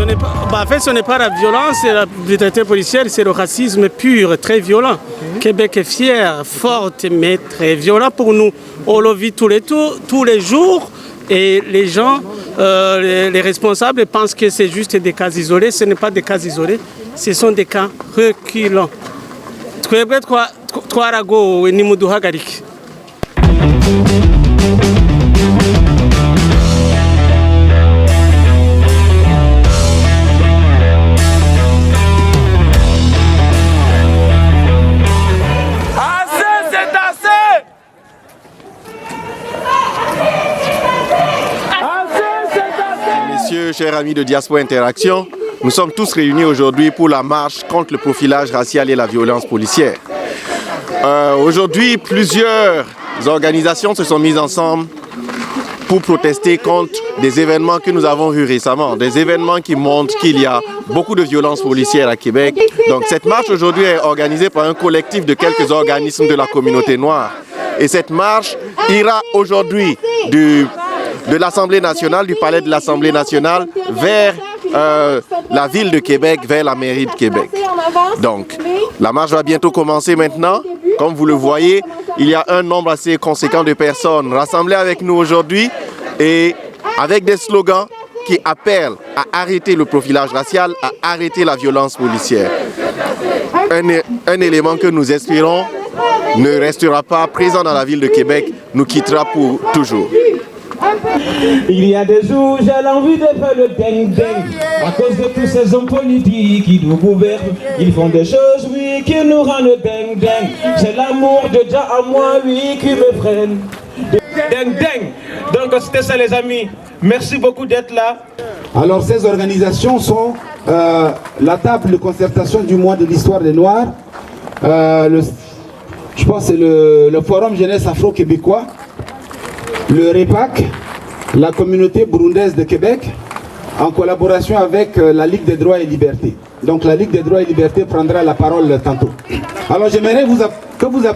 En fait, ce n'est pas la violence, c'est la brutalité policière, c'est le racisme pur, très violent. Québec est fier, forte, mais très violent pour nous. On le vit tous les jours et les gens, les responsables pensent que c'est juste des cas isolés. Ce n'est pas des cas isolés, ce sont des cas reculants. Twebwe twaragowe nimuduhagarike. Messieurs, chers amis de Diaspora Interaction, nous sommes tous réunis aujourd'hui pour la marche contre le profilage racial et la violence policière. Aujourd'hui, plusieurs organisations se sont mises ensemble pour protester contre des événements que nous avons vus récemment, des événements qui montrent qu'il y a beaucoup de violences policières à Québec. Donc cette marche aujourd'hui est organisée par un collectif de quelques organismes de la communauté noire. Et cette marche ira aujourd'hui de l'Assemblée nationale, du palais de l'Assemblée nationale, vers la ville de Québec, vers la mairie de Québec. Donc, la marche va bientôt commencer maintenant. Comme vous le voyez, il y a un nombre assez conséquent de personnes rassemblées avec nous aujourd'hui et avec des slogans qui appellent à arrêter le profilage racial, à arrêter la violence policière. Un élément que nous espérons ne restera pas présent dans la ville de Québec, nous quittera pour toujours. Il y a des jours, j'ai l'envie de faire le ding-ding. À cause de tous ces hommes politiques qui nous gouvernent, ils font des choses, oui, qui nous rendent ding-ding. C'est l'amour de Dieu à moi, oui, qui me freine. Ding-ding. Donc c'était ça les amis. Merci beaucoup d'être là. Alors ces organisations sont la table de concertation du mois de l'histoire des Noirs. Je pense que c'est le Forum Jeunesse Afro-Québécois. Le REPAC, la communauté burundaise de Québec, en collaboration avec la Ligue des droits et libertés. Donc la Ligue des droits et libertés prendra la parole tantôt. Alors j'aimerais que vous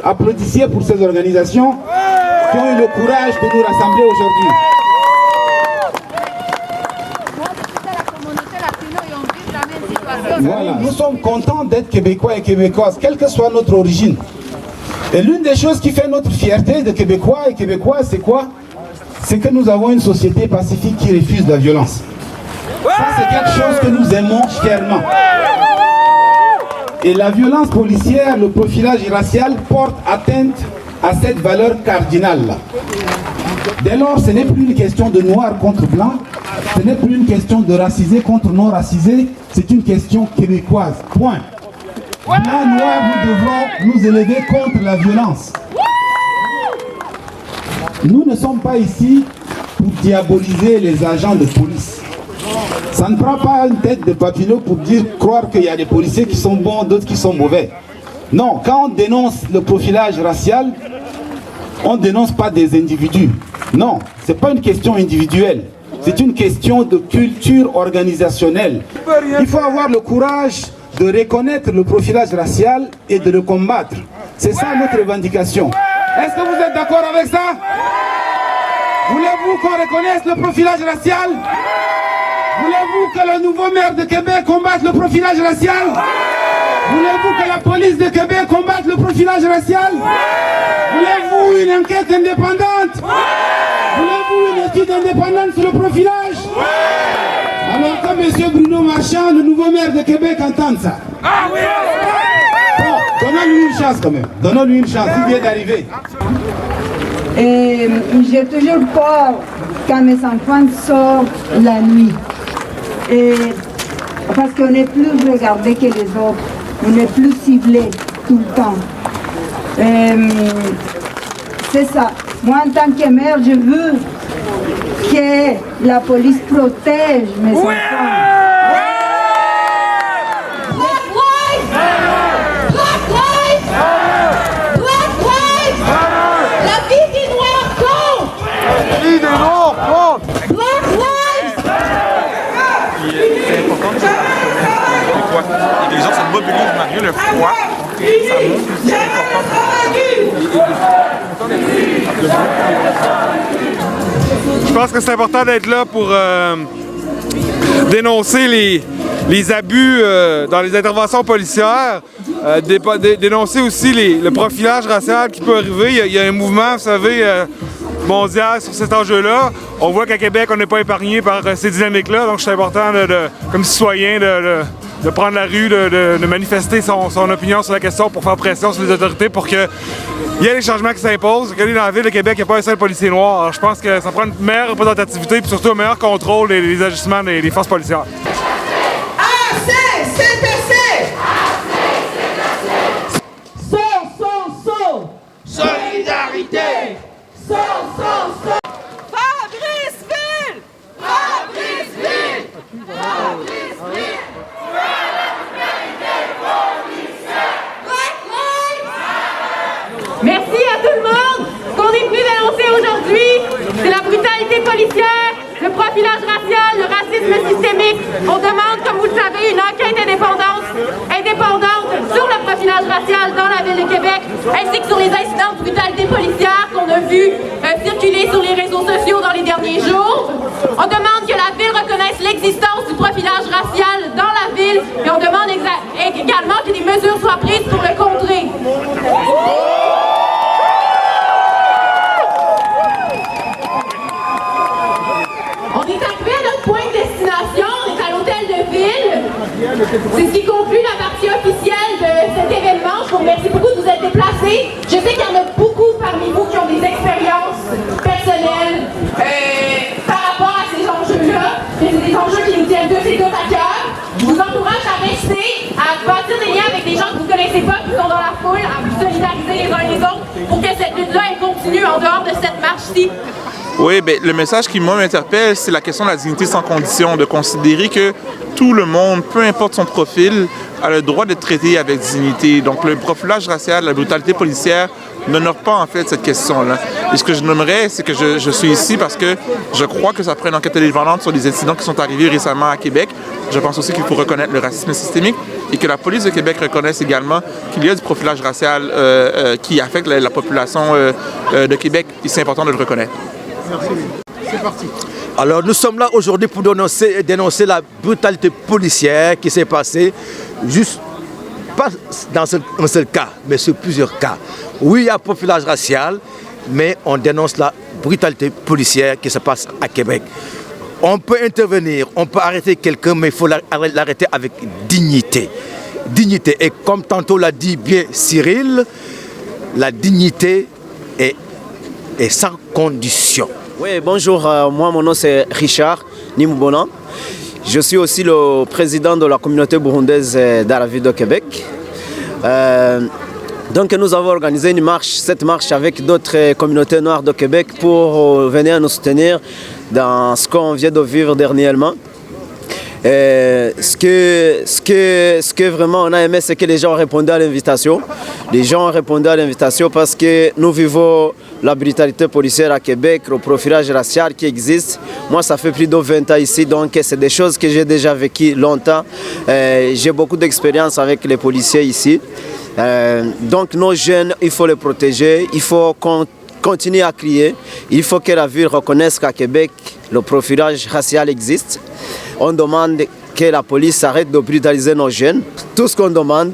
applaudissiez pour ces organisations qui ont eu le courage de nous rassembler aujourd'hui. Voilà, nous sommes contents d'être Québécois et Québécoises, quelle que soit notre origine. Et l'une des choses qui fait notre fierté de Québécois et Québécoises, c'est quoi? C'est que nous avons une société pacifique qui refuse la violence. Ça, c'est quelque chose que nous aimons fièrement. Et la violence policière, le profilage racial porte atteinte à cette valeur cardinale-là. Dès lors, ce n'est plus une question de noir contre blanc, ce n'est plus une question de racisé contre non racisé, c'est une question québécoise. Point. Blanc, noir, nous devons nous élever contre la violence. Nous ne sommes pas ici pour diaboliser les agents de police. Ça ne prend pas une tête de papineau pour croire qu'il y a des policiers qui sont bons, d'autres qui sont mauvais. Non, quand on dénonce le profilage racial, on ne dénonce pas des individus. Non, ce n'est pas une question individuelle. C'est une question de culture organisationnelle. Il faut avoir le courage de reconnaître le profilage racial et de le combattre. C'est ça notre revendication. Est-ce que vous êtes d'accord avec ça? Voulez-vous qu'on reconnaisse le profilage racial? Voulez-vous que le nouveau maire de Québec combatte le profilage racial? Voulez-vous que la police de Québec combatte le profilage racial? Voulez-vous une enquête indépendante? Voulez-vous une étude indépendante sur le profilage? Alors que M. Bruno Marchand, le nouveau maire de Québec, entende ça. Bon, donnons-lui une chance quand même. Donnons-lui une chance, il vient d'arriver. J'ai toujours peur quand mes enfants sortent la nuit. Parce qu'on n'est plus regardé que les autres. On n'est plus ciblé tout le temps. C'est ça. Moi, en tant que mère, je veux que la police protège mes enfants. Et les gens se mobilisent malgré le froid. Ça montre aussi l'importance. Je pense que c'est important d'être là pour dénoncer les abus dans les interventions policières, dénoncer aussi le profilage racial qui peut arriver. Il y a un mouvement, vous savez, mondial sur cet enjeu-là. On voit qu'à Québec, on n'est pas épargné par ces dynamiques-là, donc c'est important, comme citoyen, de prendre la rue, de manifester son opinion sur la question pour faire pression sur les autorités pour qu'il y ait les changements qui s'imposent. Dans la ville de Québec, il n'y a pas un seul policier noir. Alors, je pense que ça prend une meilleure représentativité et surtout un meilleur contrôle des ajustements des forces policières. Solidarité! Fabriceville! Fabriceville! Fabriceville! Merci à tout le monde. Ce qu'on est venu dénoncer aujourd'hui, c'est la brutalité policière, le profilage racial, le racisme systémique. On demande, comme vous le savez, une enquête indépendante sur le profilage racial dans la ville de Québec, ainsi que sur les incidents de brutalité policière qu'on a vu circuler sur les réseaux sociaux dans les derniers jours. On demande que la ville reconnaisse l'existence du profilage racial dans la ville et on demande également que des mesures soient prises pour le contrer. On est arrivé à notre point de destination, on est à l'hôtel de ville. C'est ce qui conclut la partie officielle de cet événement. Je vous remercie beaucoup de vous être déplacés. Je sais qu'il y en a beaucoup parmi vous qui ont des expériences personnelles par rapport à ces enjeux-là. C'est des enjeux qui nous tiennent tous et toutes à cœur. Je vous encourage à rester, à bâtir des liens avec des gens que vous ne connaissez pas, qui sont dans la foule, à vous solidariser les uns les autres pour que cette lutte-là continue en dehors de cette marche-ci. Oui, bien, le message qui m'interpelle, c'est la question de la dignité sans condition, de considérer que tout le monde, peu importe son profil, a le droit d'être traité avec dignité. Donc le profilage racial, la brutalité policière n'honore pas en fait cette question-là. Et ce que je nommerais, c'est que je suis ici parce que je crois que ça prend une enquête indépendante sur les incidents qui sont arrivés récemment à Québec. Je pense aussi qu'il faut reconnaître le racisme systémique et que la police de Québec reconnaisse également qu'il y a du profilage racial qui affecte la population de Québec et c'est important de le reconnaître. Merci. C'est parti. Alors nous sommes là aujourd'hui pour dénoncer la brutalité policière qui s'est passée, juste pas dans un seul cas, mais sur plusieurs cas. Oui, il y a profilage racial, mais on dénonce la brutalité policière qui se passe à Québec. On peut intervenir, on peut arrêter quelqu'un, mais il faut l'arrêter avec dignité. Dignité. Et comme tantôt l'a dit bien Cyril, la dignité est sans condition. Oui, bonjour, moi mon nom c'est Richard Nimubona. Je suis aussi le président de la communauté burundaise dans la ville de Québec. Donc nous avons organisé cette marche avec d'autres communautés noires de Québec pour venir nous soutenir dans ce qu'on vient de vivre dernièrement. Ce que vraiment on a aimé, c'est que les gens ont répondu à l'invitation. Les gens ont répondu à l'invitation parce que nous vivons la brutalité policière à Québec, le profilage racial qui existe. Moi, ça fait plus de 20 ans ici, donc c'est des choses que j'ai déjà vécues longtemps. J'ai beaucoup d'expérience avec les policiers ici. Donc nos jeunes, il faut les protéger, il faut continuer à crier. Il faut que la ville reconnaisse qu'à Québec, le profilage racial existe. On demande que la police arrête de brutaliser nos jeunes. Tout ce qu'on demande,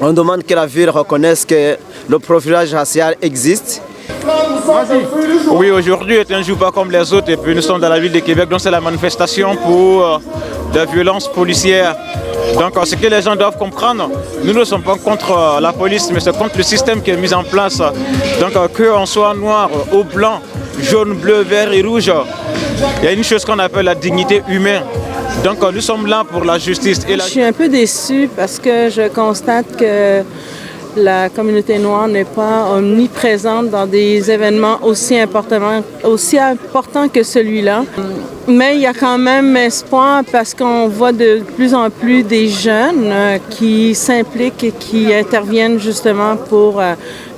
on demande que la ville reconnaisse que le profilage racial existe. Oui, aujourd'hui est un jour pas comme les autres et puis nous sommes dans la ville de Québec, donc c'est la manifestation pour des violences policières. Donc ce que les gens doivent comprendre, nous ne sommes pas contre la police, mais c'est contre le système qui est mis en place. Donc qu'on soit noir ou blanc, jaune, bleu, vert et rouge, il y a une chose qu'on appelle la dignité humaine. Donc nous sommes là pour la justice. Et Je suis un peu déçue parce que je constate que la communauté noire n'est pas omniprésente dans des événements aussi importants que celui-là. Mais il y a quand même espoir parce qu'on voit de plus en plus des jeunes qui s'impliquent et qui interviennent justement pour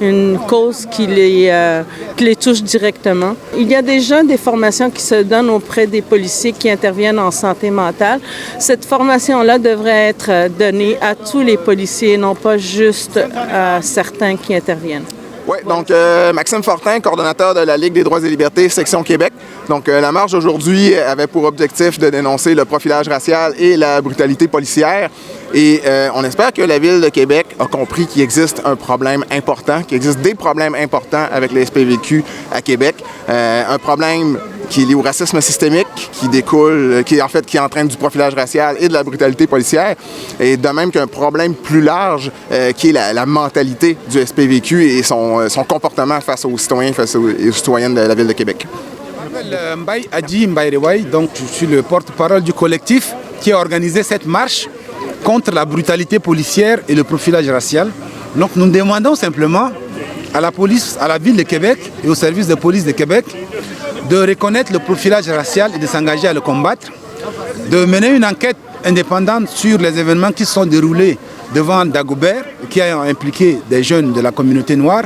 une cause qui les touche directement. Il y a déjà des formations qui se donnent auprès des policiers qui interviennent en santé mentale. Cette formation-là devrait être donnée à tous les policiers, non pas juste à certains qui interviennent. Oui, Oui, donc Maxime Fortin, coordonnateur de la Ligue des droits et libertés, section Québec. Donc la marche aujourd'hui avait pour objectif de dénoncer le profilage racial et la brutalité policière. Et on espère que la Ville de Québec a compris qu'il existe un problème important, qu'il existe des problèmes importants avec les SPVQ à Québec. Un problème qui est lié au racisme systémique, qui découle, qui entraîne du profilage racial et de la brutalité policière, et de même qu'un problème plus large qui est la mentalité du SPVQ et son comportement face aux citoyens, face aux citoyennes de la Ville de Québec. Je m'appelle Mbaye Adi Mbaye, donc je suis le porte-parole du collectif qui a organisé cette marche contre la brutalité policière et le profilage racial. Donc nous demandons simplement à la police, à la Ville de Québec et au service de police de Québec de reconnaître le profilage racial et de s'engager à le combattre, de mener une enquête indépendante sur les événements qui se sont déroulés devant Dagobert, qui a impliqué des jeunes de la communauté noire.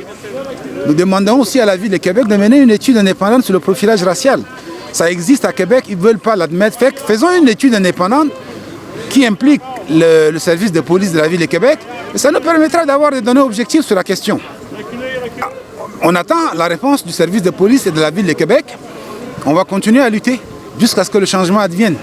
Nous demandons aussi à la Ville de Québec de mener une étude indépendante sur le profilage racial. Ça existe à Québec, ils ne veulent pas l'admettre. Faisons une étude indépendante qui implique le service de police de la Ville de Québec, et ça nous permettra d'avoir des données objectives sur la question. On attend la réponse du service de police et de la Ville de Québec. On va continuer à lutter jusqu'à ce que le changement advienne.